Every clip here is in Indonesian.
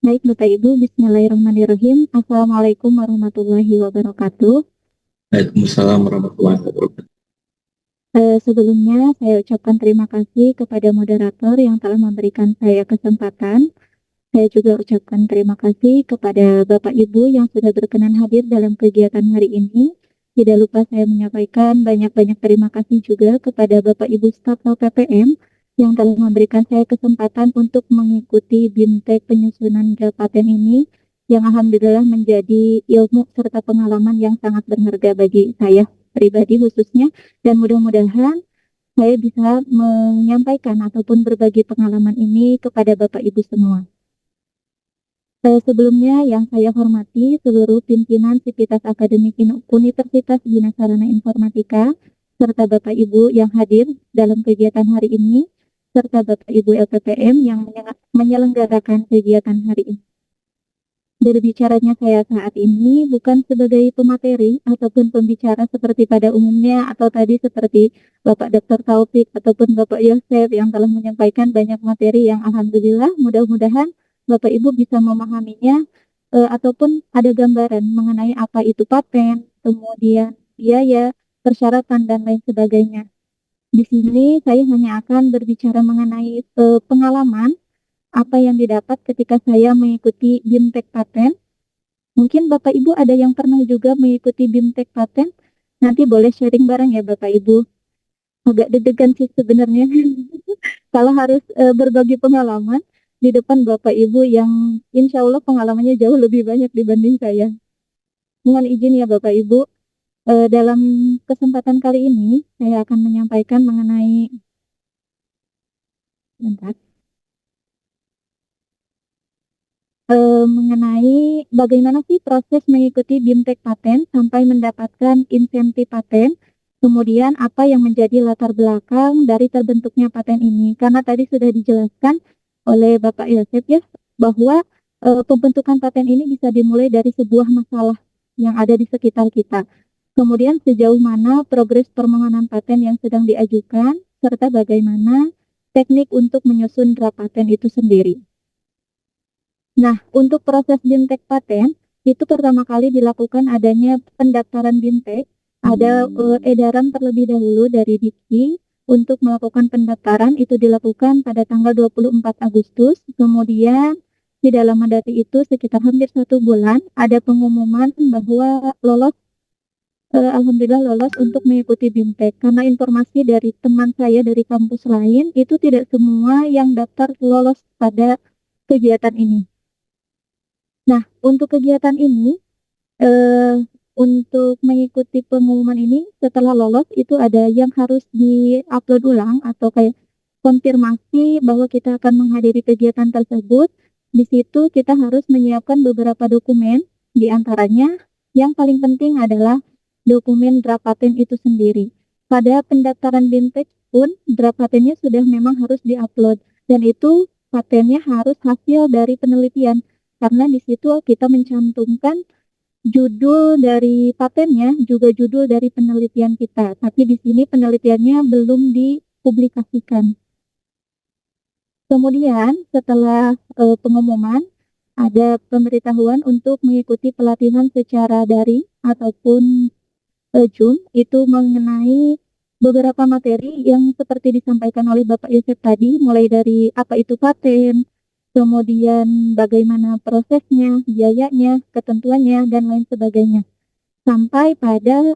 Baik Bapak Ibu, Bismillahirrahmanirrahim. Assalamualaikum warahmatullahi wabarakatuh. Waalaikumsalam warahmatullahi wabarakatuh. Sebelumnya saya ucapkan terima kasih kepada moderator yang telah memberikan saya kesempatan. Saya juga ucapkan terima kasih kepada Bapak Ibu yang sudah berkenan hadir dalam kegiatan hari ini. Tidak lupa saya menyampaikan banyak-banyak terima kasih juga kepada Bapak Ibu staf LPPM yang telah memberikan saya kesempatan untuk mengikuti BIMTEK penyusunan Paten ini yang alhamdulillah menjadi ilmu serta pengalaman yang sangat berharga bagi saya pribadi khususnya, dan mudah-mudahan saya bisa menyampaikan ataupun berbagi pengalaman ini kepada Bapak Ibu semua. Sebelumnya yang saya hormati seluruh pimpinan Sivitas Akademik Universitas Bina Sarana Informatika, serta Bapak Ibu yang hadir dalam kegiatan hari ini, serta Bapak Ibu LPPM yang menyelenggarakan kegiatan hari ini. Berbicaranya saya saat ini bukan sebagai pemateri ataupun pembicara seperti pada umumnya atau tadi seperti Bapak Dr. Taufik ataupun Bapak Yosef yang telah menyampaikan banyak materi yang alhamdulillah mudah-mudahan Bapak Ibu bisa memahaminya, ataupun ada gambaran mengenai apa itu paten, kemudian biaya, persyaratan dan lain sebagainya. Di sini saya hanya akan berbicara mengenai pengalaman apa yang didapat ketika saya mengikuti BIMTEK Paten. Mungkin Bapak Ibu ada yang pernah juga mengikuti BIMTEK Paten. Nanti boleh sharing bareng ya Bapak Ibu. Agak deg-degan sih sebenarnya. Kalau harus berbagi pengalaman di depan Bapak Ibu yang insya Allah pengalamannya jauh lebih banyak dibanding saya. Mohon izin ya Bapak Ibu, dalam kesempatan kali ini saya akan menyampaikan bentar, mengenai bagaimana sih proses mengikuti BIMTEK Paten sampai mendapatkan insentif paten. Kemudian apa yang menjadi latar belakang dari terbentuknya paten ini? Karena tadi sudah dijelaskan oleh Bapak Yosef ya, bahwa pembentukan paten ini bisa dimulai dari sebuah masalah yang ada di sekitar kita. Kemudian sejauh mana progres permohonan paten yang sedang diajukan, serta bagaimana teknik untuk menyusun draft paten itu sendiri. Nah, untuk proses BIMTEK paten, itu pertama kali dilakukan adanya pendaftaran BIMTEK. Ada edaran terlebih dahulu dari Dikti untuk melakukan pendaftaran, itu dilakukan pada tanggal 24 Agustus. Kemudian di dalam mandati itu sekitar hampir 1 bulan ada pengumuman bahwa lolos, alhamdulillah lolos untuk mengikuti BIMTEK. Karena informasi dari teman saya dari kampus lain, itu tidak semua yang daftar lolos pada kegiatan ini. Nah, untuk kegiatan ini, eh, untuk mengikuti pengumuman ini setelah lolos itu ada yang harus di-upload ulang atau kayak konfirmasi bahwa kita akan menghadiri kegiatan tersebut. Di situ kita harus menyiapkan beberapa dokumen, di antaranya yang paling penting adalah dokumen draft paten itu sendiri. Pada pendaftaran BIMTEK pun draft patennya sudah memang harus di-upload dan itu patennya harus hasil dari penelitian karena di situ kita mencantumkan judul dari patennya juga judul dari penelitian kita, tapi di sini penelitiannya belum dipublikasikan. Kemudian setelah pengumuman, ada pemberitahuan untuk mengikuti pelatihan secara daring ataupun Zoom, itu mengenai beberapa materi yang seperti disampaikan oleh Bapak Yosef tadi, mulai dari apa itu paten, kemudian bagaimana prosesnya, biayanya, ketentuannya, dan lain sebagainya. Sampai pada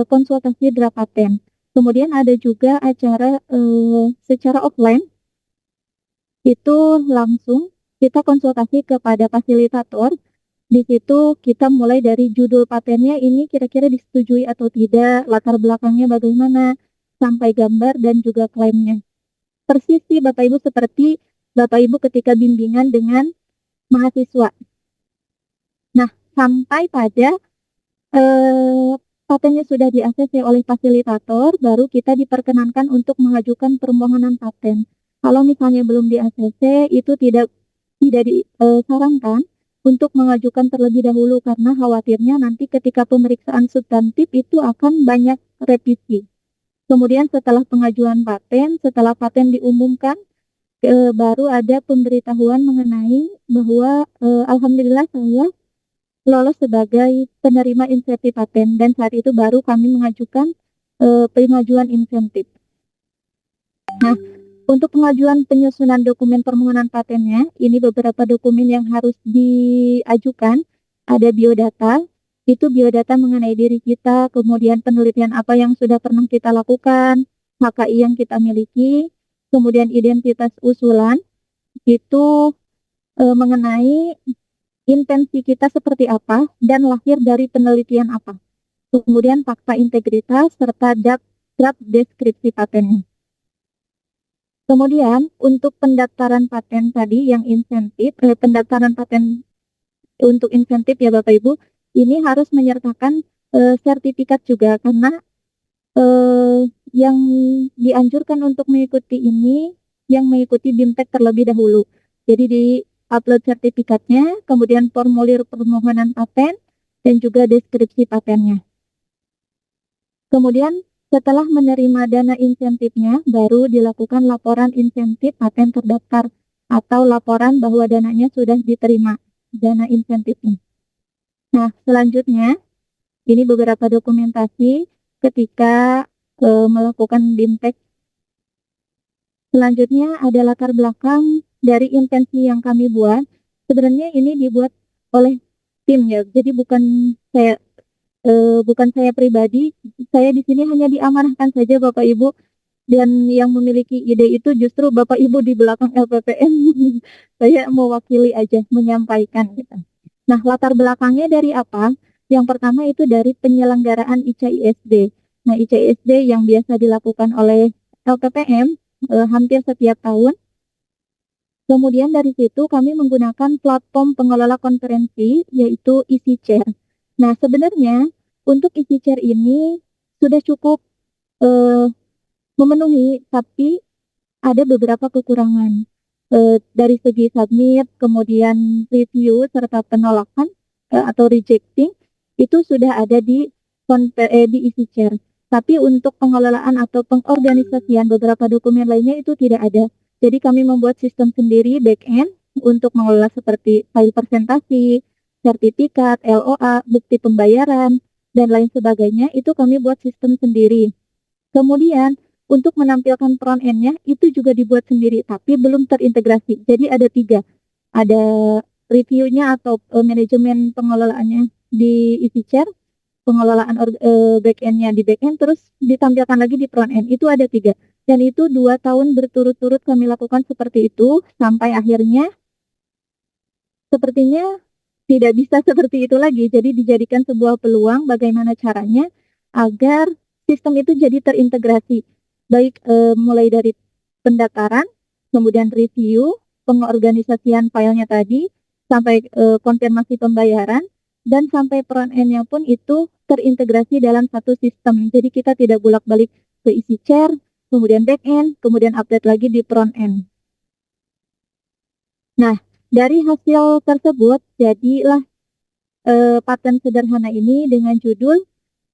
konsultasi draft paten. Kemudian ada juga acara secara offline, itu langsung kita konsultasi kepada fasilitator. Di situ kita mulai dari judul patennya ini kira-kira disetujui atau tidak, latar belakangnya bagaimana, sampai gambar dan juga klaimnya. Persis sih Bapak Ibu seperti Bapak Ibu ketika bimbingan dengan mahasiswa. Nah, sampai pada eh, patennya sudah di-ACC oleh fasilitator, baru kita diperkenankan untuk mengajukan permohonan paten. Kalau misalnya belum di-ACC, itu tidak disarankan untuk mengajukan terlebih dahulu karena khawatirnya nanti ketika pemeriksaan substantif itu akan banyak revisi. Kemudian setelah pengajuan paten, setelah paten diumumkan, baru ada pemberitahuan mengenai bahwa alhamdulillah saya lolos sebagai penerima insentif paten, dan saat itu baru kami mengajukan pengajuan insentif. Nah, untuk pengajuan penyusunan dokumen permohonan patennya, ini beberapa dokumen yang harus diajukan. Ada biodata, itu biodata mengenai diri kita, kemudian penelitian apa yang sudah pernah kita lakukan, HKI yang kita miliki, kemudian identitas usulan, itu mengenai intensi kita seperti apa dan lahir dari penelitian apa. Kemudian fakta integritas serta draft deskripsi patennya. Kemudian untuk pendaftaran paten tadi yang insentif, pendaftaran paten untuk insentif ya Bapak Ibu, ini harus menyertakan sertifikat juga, karena yang dianjurkan untuk mengikuti ini yang mengikuti BIMTEK terlebih dahulu. Jadi di upload sertifikatnya, kemudian formulir permohonan paten, dan juga deskripsi patennya. Kemudian setelah menerima dana insentifnya, baru dilakukan laporan insentif paten terdaftar atau laporan bahwa dananya sudah diterima, dana insentifnya. Nah, selanjutnya, ini beberapa dokumentasi ketika melakukan BIMTEK. Selanjutnya ada latar belakang dari intensi yang kami buat. Sebenarnya ini dibuat oleh tim ya, jadi bukan saya pribadi. Saya di sini hanya diamanahkan saja Bapak Ibu, dan yang memiliki ide itu justru Bapak Ibu di belakang LPPM. Saya mewakili aja, menyampaikan gitu. Nah, latar belakangnya dari apa? Yang pertama itu dari penyelenggaraan ICISD. Nah, ICISD yang biasa dilakukan oleh LPPM hampir setiap tahun. Kemudian dari situ kami menggunakan platform pengelola konferensi, yaitu EasyChair. Nah, sebenarnya untuk EasyChair ini sudah cukup memenuhi, tapi ada beberapa kekurangan. Dari segi submit, kemudian review, serta penolakan atau rejecting, itu sudah ada di EasyChair. Tapi untuk pengelolaan atau pengorganisasian beberapa dokumen lainnya itu tidak ada. Jadi kami membuat sistem sendiri back-end untuk mengelola seperti file presentasi, sertifikat, LOA, bukti pembayaran, dan lain sebagainya. Itu kami buat sistem sendiri. Kemudian untuk menampilkan front end-nya itu juga dibuat sendiri, tapi belum terintegrasi. Jadi ada 3. Ada review-nya atau manajemen pengelolaannya di EasyChair, pengelolaan back-end-nya di back-end, terus ditampilkan lagi di front end. Itu ada 3. Dan itu 2 tahun berturut-turut kami lakukan seperti itu, sampai akhirnya sepertinya tidak bisa seperti itu lagi. Jadi dijadikan sebuah peluang bagaimana caranya agar sistem itu jadi terintegrasi. Baik mulai dari pendaftaran, kemudian review, pengorganisasian filenya tadi, sampai konfirmasi pembayaran, dan sampai front end-nya pun itu terintegrasi dalam satu sistem. Jadi kita tidak bolak-balik ke EasyChair, kemudian back end, kemudian update lagi di front end. Nah, dari hasil tersebut, jadilah paten sederhana ini dengan judul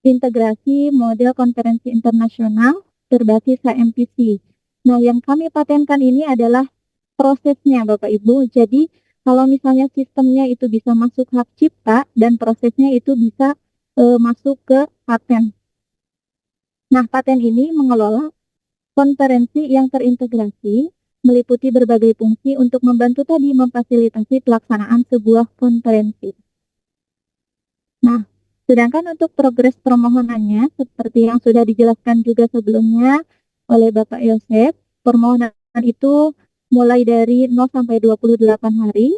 Integrasi Model Konferensi Internasional berbasis HMPC. Nah, yang kami patenkan ini adalah prosesnya Bapak Ibu. Jadi, kalau misalnya sistemnya itu bisa masuk hak cipta dan prosesnya itu bisa masuk ke paten. Nah, paten ini mengelola konferensi yang terintegrasi, meliputi berbagai fungsi untuk membantu tadi memfasilitasi pelaksanaan sebuah konferensi. Nah, sedangkan untuk progres permohonannya, seperti yang sudah dijelaskan juga sebelumnya oleh Bapak Yosef, permohonan itu mulai dari 0 sampai 28 hari.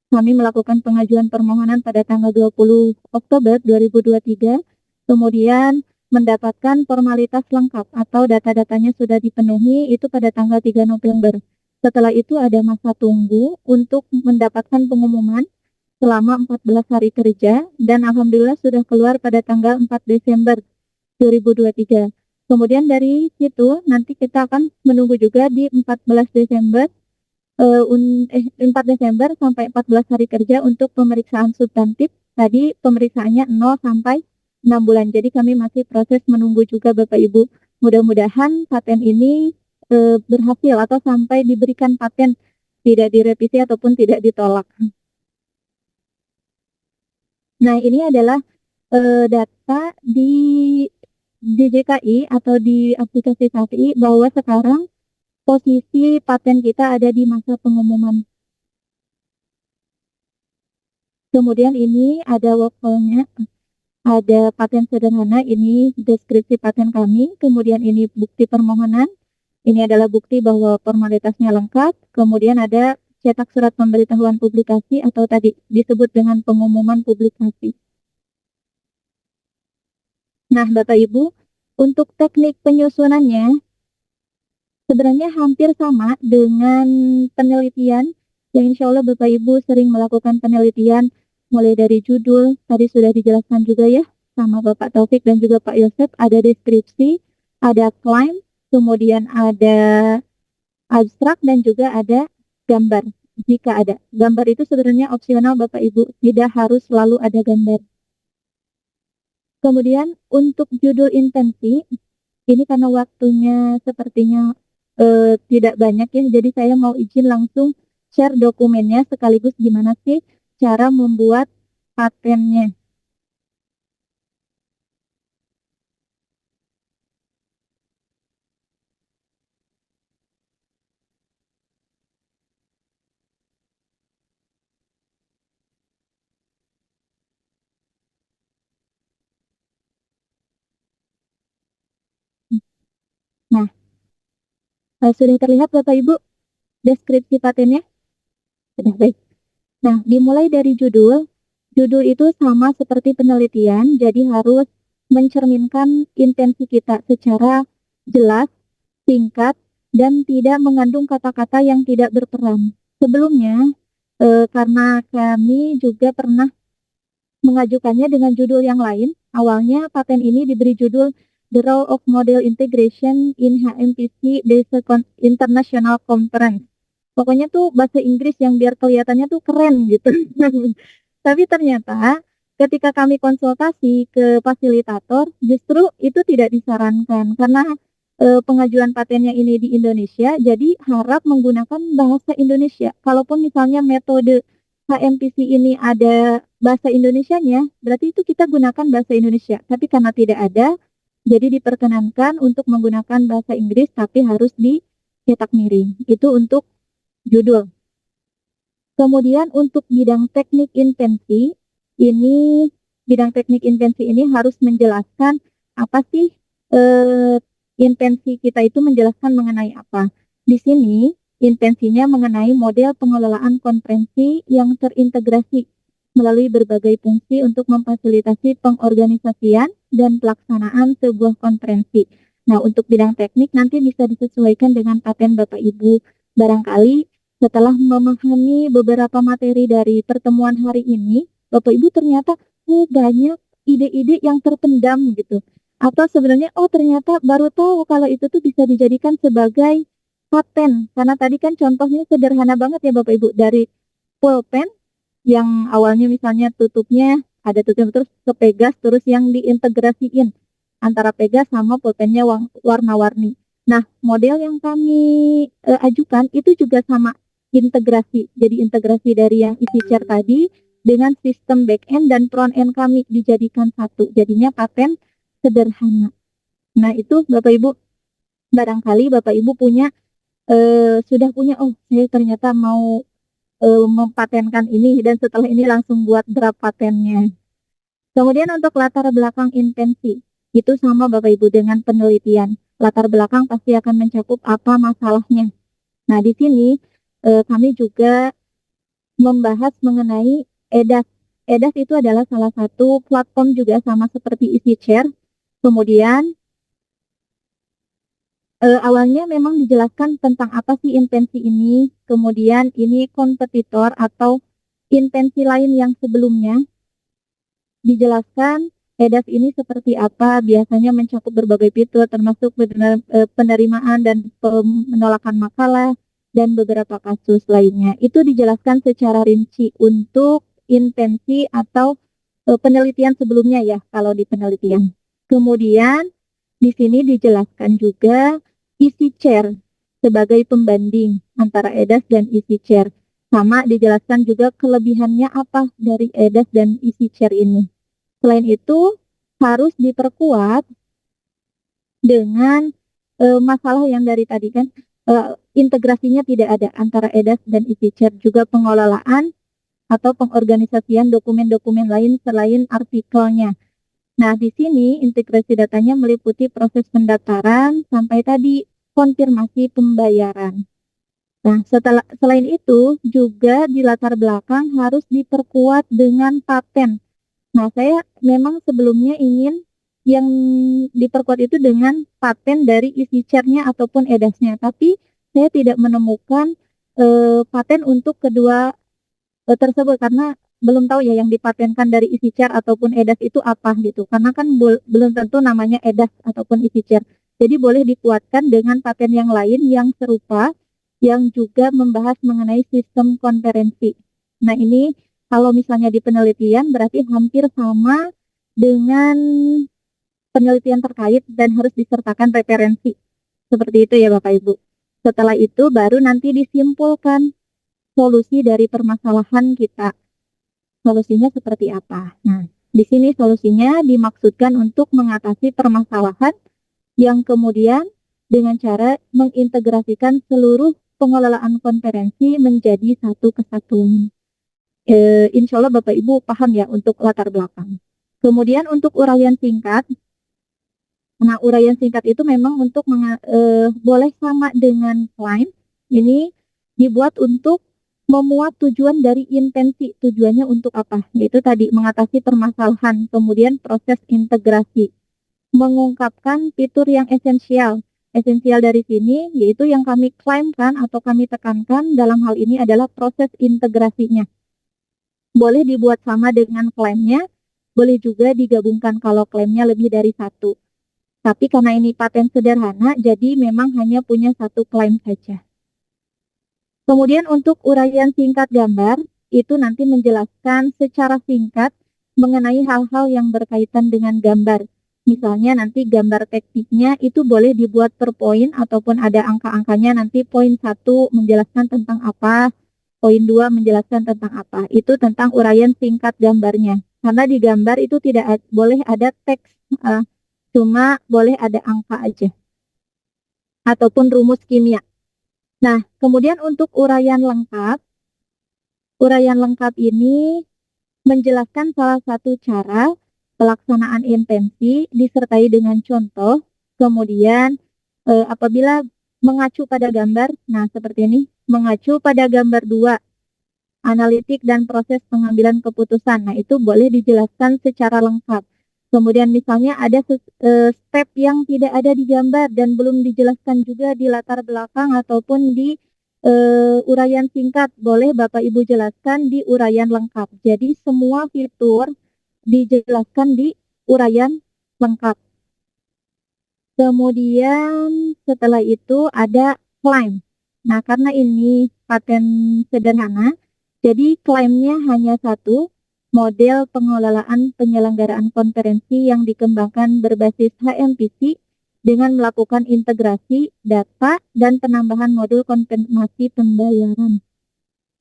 Kami melakukan pengajuan permohonan pada tanggal 20 Oktober 2023, kemudian mendapatkan formalitas lengkap atau data-datanya sudah dipenuhi itu pada tanggal 3 November. Setelah itu ada masa tunggu untuk mendapatkan pengumuman selama 14 hari kerja, dan alhamdulillah sudah keluar pada tanggal 4 Desember 2023. Kemudian dari situ nanti kita akan menunggu juga di 14 Desember 4 Desember sampai 14 hari kerja untuk pemeriksaan substantif. Tadi pemeriksaannya 0 sampai 6 bulan. Jadi kami masih proses menunggu juga Bapak Ibu. Mudah-mudahan paten ini berhasil atau sampai diberikan paten, tidak direvisi ataupun tidak ditolak. Nah, ini adalah data di DJKI atau di aplikasi KPI bahwa sekarang posisi paten kita ada di masa pengumuman. Kemudian ini ada workflow-nya, ada paten sederhana, ini deskripsi paten kami, kemudian ini bukti permohonan, ini adalah bukti bahwa formalitasnya lengkap, kemudian ada cetak surat pemberitahuan publikasi atau tadi disebut dengan pengumuman publikasi. Nah, Bapak Ibu, untuk teknik penyusunannya sebenarnya hampir sama dengan penelitian yang insya Allah Bapak Ibu sering melakukan penelitian mulai dari judul, tadi sudah dijelaskan juga ya sama Bapak Taufik dan juga Pak Yosef, ada deskripsi, ada claim, kemudian ada abstrak dan juga ada gambar. Jika ada gambar itu sebenarnya opsional Bapak Ibu, tidak harus selalu ada gambar. Kemudian untuk judul intensi, ini karena waktunya sepertinya tidak banyak ya, jadi saya mau izin langsung share dokumennya sekaligus gimana sih cara membuat patennya. Nah, sudah terlihat Bapak Ibu deskripsi patennya? Sudah baik. Nah, dimulai dari judul. Judul itu sama seperti penelitian, jadi harus mencerminkan intensi kita secara jelas, singkat, dan tidak mengandung kata-kata yang tidak berperan. Sebelumnya, karena kami juga pernah mengajukannya dengan judul yang lain, awalnya paten ini diberi judul The Role of Model Integration in HMPC Desa International Conference. Pokoknya tuh bahasa Inggris yang biar kelihatannya tuh keren gitu. Tapi ternyata ketika kami konsultasi ke fasilitator, justru itu tidak disarankan karena pengajuan patennya ini di Indonesia, jadi harap menggunakan bahasa Indonesia. Kalaupun misalnya metode HMPC ini ada bahasa Indonesianya, berarti itu kita gunakan bahasa Indonesia. Tapi karena tidak ada, jadi diperkenankan untuk menggunakan bahasa Inggris, tapi harus dicetak miring. Itu untuk judul. Kemudian untuk bidang teknik invensi, ini bidang teknik invensi ini harus menjelaskan apa sih invensi kita itu menjelaskan mengenai apa. Di sini invensinya mengenai model pengelolaan konferensi yang terintegrasi melalui berbagai fungsi untuk memfasilitasi pengorganisasian dan pelaksanaan sebuah konferensi. Nah, untuk bidang teknik nanti bisa disesuaikan dengan paten Bapak Ibu. Barangkali setelah memahami beberapa materi dari pertemuan hari ini, Bapak Ibu ternyata banyak ide-ide yang terpendam gitu. Atau sebenarnya ternyata baru tahu kalau itu tuh bisa dijadikan sebagai paten. Karena tadi kan contohnya sederhana banget ya Bapak Ibu, dari pulpen yang awalnya misalnya tutupnya ada tutup terus ke Pegas, terus yang diintegrasiin antara Pegas sama pulpennya warna-warni. Nah, model yang kami ajukan itu juga sama integrasi. Jadi integrasi dari yang isi share tadi dengan sistem back-end dan front-end kami dijadikan satu. Jadinya paten sederhana. Nah, itu Bapak Ibu, barangkali Bapak Ibu punya sudah punya, saya ternyata mau mempatenkan ini dan setelah ini langsung buat draft patennya. Kemudian untuk latar belakang invensi, itu sama Bapak Ibu dengan penelitian. Latar belakang pasti akan mencakup apa masalahnya. Nah, di sini kami juga membahas mengenai EDAS. EDAS itu adalah salah satu platform juga sama seperti EasyChair. Kemudian awalnya memang dijelaskan tentang apa sih invensi ini, kemudian ini kompetitor atau invensi lain yang sebelumnya dijelaskan EDAS ini seperti apa, biasanya mencakup berbagai fitur termasuk penerimaan dan penolakan makalah dan beberapa kasus lainnya. Itu dijelaskan secara rinci untuk invensi atau penelitian sebelumnya ya, kalau di penelitian. Kemudian di sini dijelaskan juga isi chair. sebagai pembanding antara EDAS dan EasyChair. Sama dijelaskan juga kelebihannya apa dari EDAS dan EasyChair ini. Selain itu, harus diperkuat dengan masalah yang dari tadi kan, integrasinya tidak ada antara EDAS dan EasyChair, juga pengelolaan atau pengorganisasian dokumen-dokumen lain selain artikelnya. Nah, di sini integrasi datanya meliputi proses pendaftaran sampai tadi konfirmasi pembayaran. Nah, selain itu juga di latar belakang harus diperkuat dengan paten. Nah, saya memang sebelumnya ingin yang diperkuat itu dengan paten dari EasyChair-nya ataupun EDAS-nya, tapi saya tidak menemukan paten untuk kedua tersebut karena belum tahu ya yang dipatenkan dari EasyChair ataupun EDAS itu apa gitu. Karena kan belum tentu namanya EDAS ataupun EasyChair. Jadi boleh dikuatkan dengan paten yang lain yang serupa yang juga membahas mengenai sistem konferensi. Nah, ini kalau misalnya di penelitian berarti hampir sama dengan penelitian terkait dan harus disertakan referensi. Seperti itu ya Bapak Ibu. Setelah itu baru nanti disimpulkan solusi dari permasalahan kita. Solusinya seperti apa? Nah, di sini solusinya dimaksudkan untuk mengatasi permasalahan yang kemudian dengan cara mengintegrasikan seluruh pengelolaan konferensi menjadi satu kesatuan. Insya Allah Bapak Ibu paham ya untuk latar belakang. Kemudian untuk uraian singkat, nah uraian singkat itu memang untuk boleh sama dengan klaim, ini dibuat untuk memuat tujuan dari intensi, tujuannya untuk apa? Yaitu tadi mengatasi permasalahan, kemudian proses integrasi, mengungkapkan fitur yang esensial. Esensial dari sini yaitu yang kami klaimkan atau kami tekankan dalam hal ini adalah proses integrasinya. Boleh dibuat sama dengan klaimnya, boleh juga digabungkan kalau klaimnya lebih dari satu. Tapi karena ini paten sederhana, jadi memang hanya punya satu klaim saja. Kemudian untuk uraian singkat gambar, itu nanti menjelaskan secara singkat mengenai hal-hal yang berkaitan dengan gambar. Misalnya nanti gambar tekniknya itu boleh dibuat per poin ataupun ada angka-angkanya, nanti poin 1 menjelaskan tentang apa, poin 2 menjelaskan tentang apa. Itu tentang uraian singkat gambarnya. Karena di gambar itu tidak boleh ada teks, cuma boleh ada angka aja. Ataupun rumus kimia. Nah, kemudian untuk uraian lengkap ini menjelaskan salah satu cara pelaksanaan intensi disertai dengan contoh, kemudian apabila mengacu pada gambar, nah seperti ini, mengacu pada gambar 2, analitik dan proses pengambilan keputusan, nah itu boleh dijelaskan secara lengkap. Kemudian misalnya ada step yang tidak ada di gambar dan belum dijelaskan juga di latar belakang ataupun di uraian singkat, boleh Bapak Ibu jelaskan di uraian lengkap. Jadi semua fitur dijelaskan di uraian lengkap. Kemudian setelah itu ada klaim. Nah, karena ini paten sederhana, jadi klaimnya hanya satu, model pengelolaan penyelenggaraan konferensi yang dikembangkan berbasis HMPC dengan melakukan integrasi data dan penambahan modul konfirmasi pembayaran.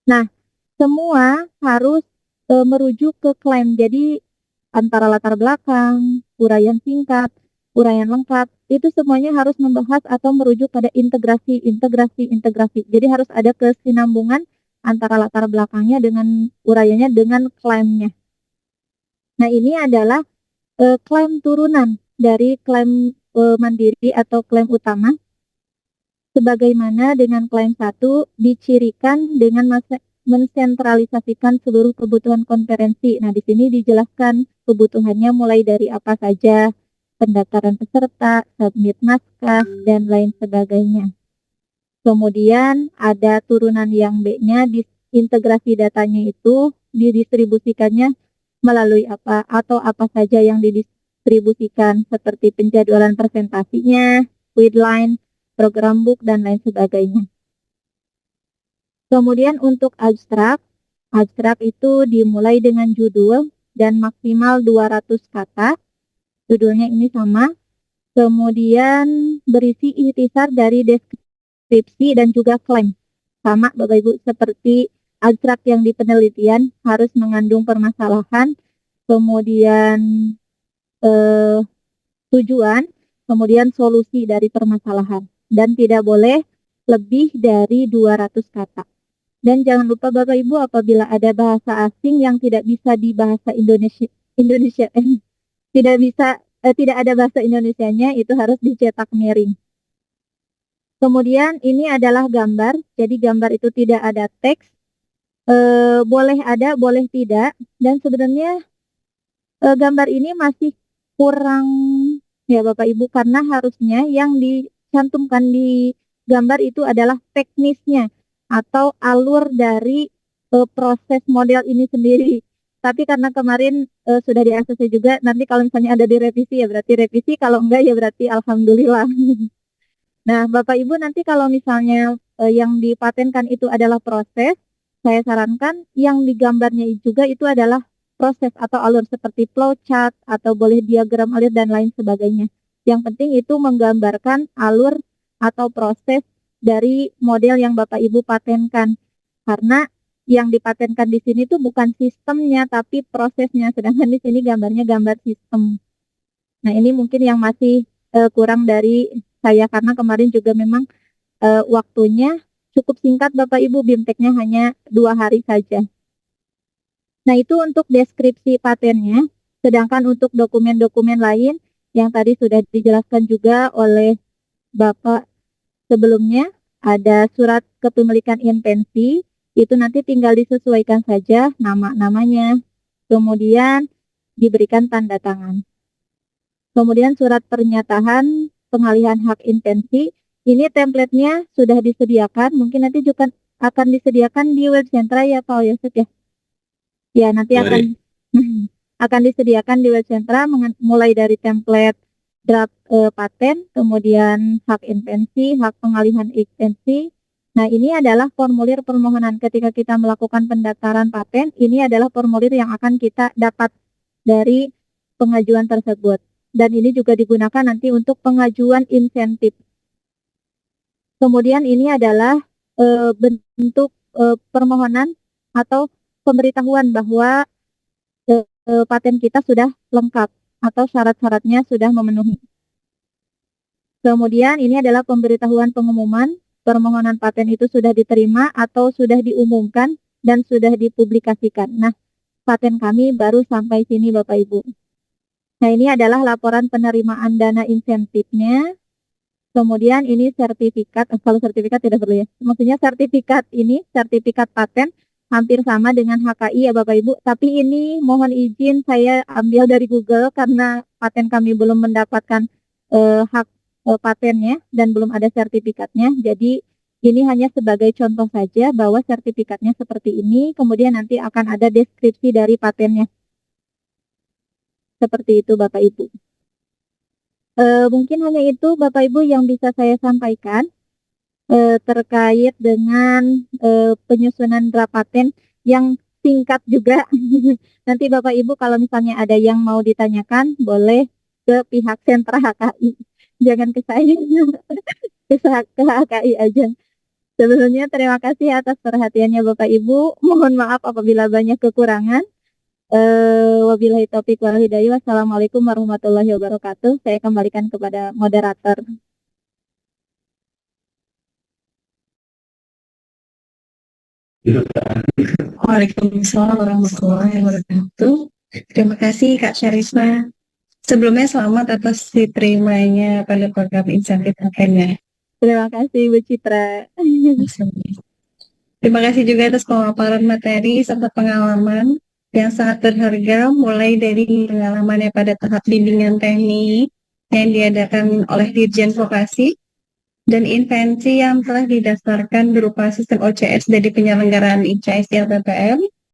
Nah, semua harus merujuk ke klaim. Jadi antara latar belakang, uraian singkat, uraian lengkap, itu semuanya harus membahas atau merujuk pada integrasi. Jadi harus ada kesinambungan antara latar belakangnya dengan uraiannya dengan klaimnya. Nah, ini adalah klaim turunan dari klaim mandiri atau klaim utama. Sebagaimana dengan klaim 1 dicirikan dengan mensentralisasikan seluruh kebutuhan konferensi. Nah, di sini dijelaskan kebutuhannya mulai dari apa saja, pendaftaran peserta, submit naskah, dan lain sebagainya. Kemudian ada turunan yang B-nya, integrasi datanya itu didistribusikannya melalui apa atau apa saja yang didistribusikan seperti penjadwalan presentasinya, guideline, program book, dan lain sebagainya. Kemudian untuk abstrak itu dimulai dengan judul dan maksimal 200 kata. Judulnya ini sama. Kemudian berisi ikhtisar dari deskripsi skripsi dan juga klaim. Sama Bapak Ibu, seperti abstrak yang di penelitian harus mengandung permasalahan, kemudian tujuan, kemudian solusi dari permasalahan. Dan tidak boleh lebih dari 200 kata. Dan jangan lupa Bapak Ibu, apabila ada bahasa asing yang tidak bisa di bahasa Indonesia tidak ada bahasa Indonesianya, itu harus dicetak miring. Kemudian ini adalah gambar, jadi gambar itu tidak ada teks, boleh ada, boleh tidak, dan sebenarnya gambar ini masih kurang ya Bapak Ibu, karena harusnya yang dicantumkan di gambar itu adalah teknisnya atau alur dari proses model ini sendiri. Tapi karena kemarin sudah di ACC juga, nanti kalau misalnya ada direvisi ya berarti revisi, kalau enggak ya berarti alhamdulillah. Nah, Bapak Ibu nanti kalau misalnya yang dipatenkan itu adalah proses, saya sarankan yang digambarnya juga itu adalah proses atau alur seperti flowchart atau boleh diagram alur dan lain sebagainya. Yang penting itu menggambarkan alur atau proses dari model yang Bapak Ibu patenkan. Karena yang dipatenkan di sini tuh bukan sistemnya tapi prosesnya, sedangkan di sini gambarnya gambar sistem. Nah, ini mungkin yang masih kurang dari saya karena kemarin juga memang waktunya cukup singkat Bapak Ibu, BIMTEK-nya hanya 2 hari saja. Nah, itu untuk deskripsi patennya. Sedangkan untuk dokumen-dokumen lain yang tadi sudah dijelaskan juga oleh Bapak sebelumnya, ada surat kepemilikan invensi, itu nanti tinggal disesuaikan saja nama-namanya, kemudian diberikan tanda tangan. Kemudian surat pernyataan pengalihan hak invensi, ini template-nya sudah disediakan, mungkin nanti juga akan disediakan di web sentra ya Pak Yosef ya. Ya, nanti akan disediakan di web sentra mulai dari template draft paten, kemudian hak invensi, hak pengalihan invensi. Nah, ini adalah formulir permohonan ketika kita melakukan pendaftaran paten, ini adalah formulir yang akan kita dapat dari pengajuan tersebut. Dan ini juga digunakan nanti untuk pengajuan insentif. Kemudian ini adalah bentuk permohonan atau pemberitahuan bahwa paten kita sudah lengkap atau syarat-syaratnya sudah memenuhi. Kemudian ini adalah pemberitahuan pengumuman permohonan paten itu sudah diterima atau sudah diumumkan dan sudah dipublikasikan. Nah, paten kami baru sampai sini Bapak Ibu. Nah, ini adalah laporan penerimaan dana insentifnya. Kemudian ini sertifikat, kalau sertifikat tidak perlu ya. Maksudnya sertifikat ini, sertifikat paten hampir sama dengan HKI ya Bapak Ibu. Tapi ini mohon izin saya ambil dari Google karena paten kami belum mendapatkan hak patennya dan belum ada sertifikatnya. Jadi ini hanya sebagai contoh saja bahwa sertifikatnya seperti ini. Kemudian nanti akan ada deskripsi dari patennya. Seperti itu Bapak Ibu. Mungkin hanya itu Bapak Ibu yang bisa saya sampaikan terkait dengan penyusunan draft paten yang singkat juga. Nanti Bapak Ibu kalau misalnya ada yang mau ditanyakan boleh ke pihak sentra HKI. Jangan ke saya, ke HKI aja. Sebelumnya terima kasih atas perhatiannya Bapak Ibu. Mohon maaf apabila banyak kekurangan. Wabillahi taufiq wal hidayah. Wassalamualaikum warahmatullahi wabarakatuh. Saya kembalikan kepada moderator. Waalaikumsalam warahmatullahi wabarakatuh. Terima kasih Kak Syarisma. Sebelumnya selamat atas diterimanya pada program insentif patennya. Terima kasih Bu Citra. Terima kasih juga atas pemaparan materi serta pengalaman yang sangat berharga, mulai dari pengalamannya pada tahap bimbingan teknik yang diadakan oleh Dirjen Vokasi dan invensi yang telah didasarkan berupa sistem OCS dari penyelenggaraan ICS LPPM